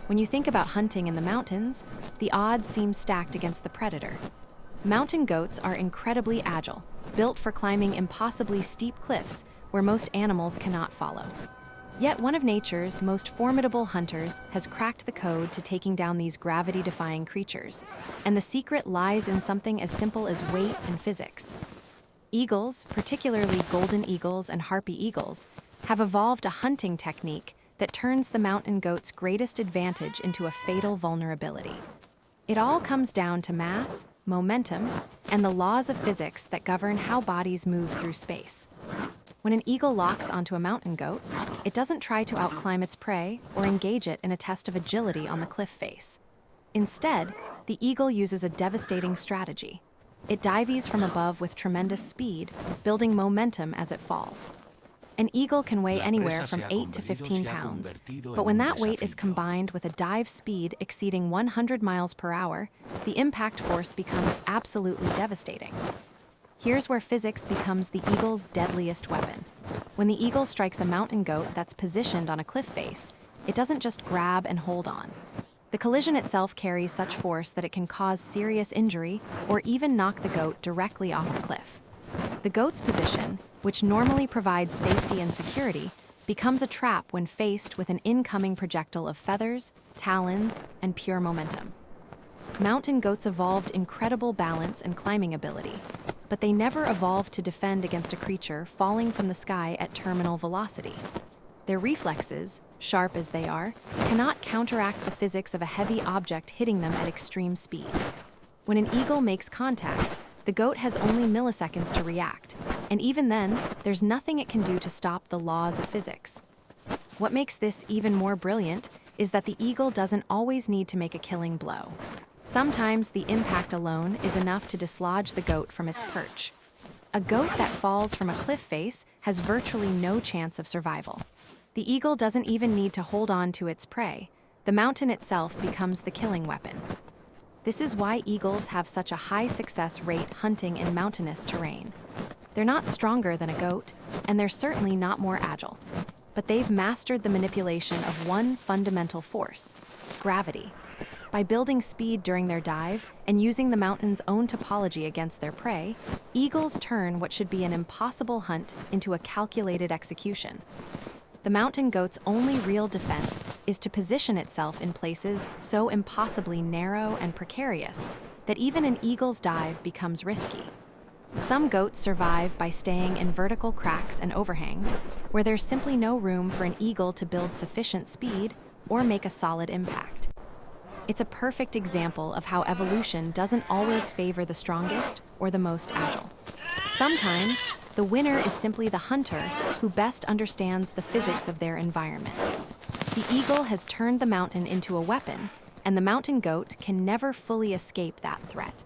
When you think about hunting in the mountains, the odds seem stacked against the predator. Mountain goats are incredibly agile, built for climbing impossibly steep cliffs where most animals cannot follow. Yet one of nature's most formidable hunters has cracked the code to taking down these gravity-defying creatures, and the secret lies in something as simple as weight and physics. Eagles, particularly golden eagles and harpy eagles, have evolved a hunting technique that turns the mountain goat's greatest advantage into a fatal vulnerability. It all comes down to mass, momentum, and the laws of physics that govern how bodies move through space. When an eagle locks onto a mountain goat, it doesn't try to outclimb its prey or engage it in a test of agility on the cliff face. Instead, the eagle uses a devastating strategy. It dives from above with tremendous speed, building momentum as it falls. An eagle can weigh anywhere from 8 to 15 pounds, but when that weight is combined with a dive speed exceeding 100 miles per hour, the impact force becomes absolutely devastating. Here's where physics becomes the eagle's deadliest weapon. When the eagle strikes a mountain goat that's positioned on a cliff face, it doesn't just grab and hold on. The collision itself carries such force that it can cause serious injury or even knock the goat directly off the cliff. The goat's position, which normally provides safety and security, becomes a trap when faced with an incoming projectile of feathers, talons, and pure momentum. Mountain goats evolved incredible balance and climbing ability, but they never evolved to defend against a creature falling from the sky at terminal velocity. Their reflexes, sharp as they are, cannot counteract the physics of a heavy object hitting them at extreme speed. When an eagle makes contact, the goat has only milliseconds to react, and even then, there's nothing it can do to stop the laws of physics. What makes this even more brilliant is that the eagle doesn't always need to make a killing blow. Sometimes the impact alone is enough to dislodge the goat from its perch. A goat that falls from a cliff face has virtually no chance of survival. The eagle doesn't even need to hold on to its prey. The mountain itself becomes the killing weapon. This is why eagles have such a high success rate hunting in mountainous terrain. They're not stronger than a goat, and they're certainly not more agile. But they've mastered the manipulation of one fundamental force: gravity. By building speed during their dive and using the mountain's own topology against their prey, eagles turn what should be an impossible hunt into a calculated execution. The mountain goat's only real defense is to position itself in places so impossibly narrow and precarious that even an eagle's dive becomes risky. Some goats survive by staying in vertical cracks and overhangs, where there's simply no room for an eagle to build sufficient speed or make a solid impact. It's a perfect example of how evolution doesn't always favor the strongest or the most agile. Sometimes, the winner is simply the hunter who best understands the physics of their environment. The eagle has turned the mountain into a weapon, and the mountain goat can never fully escape that threat.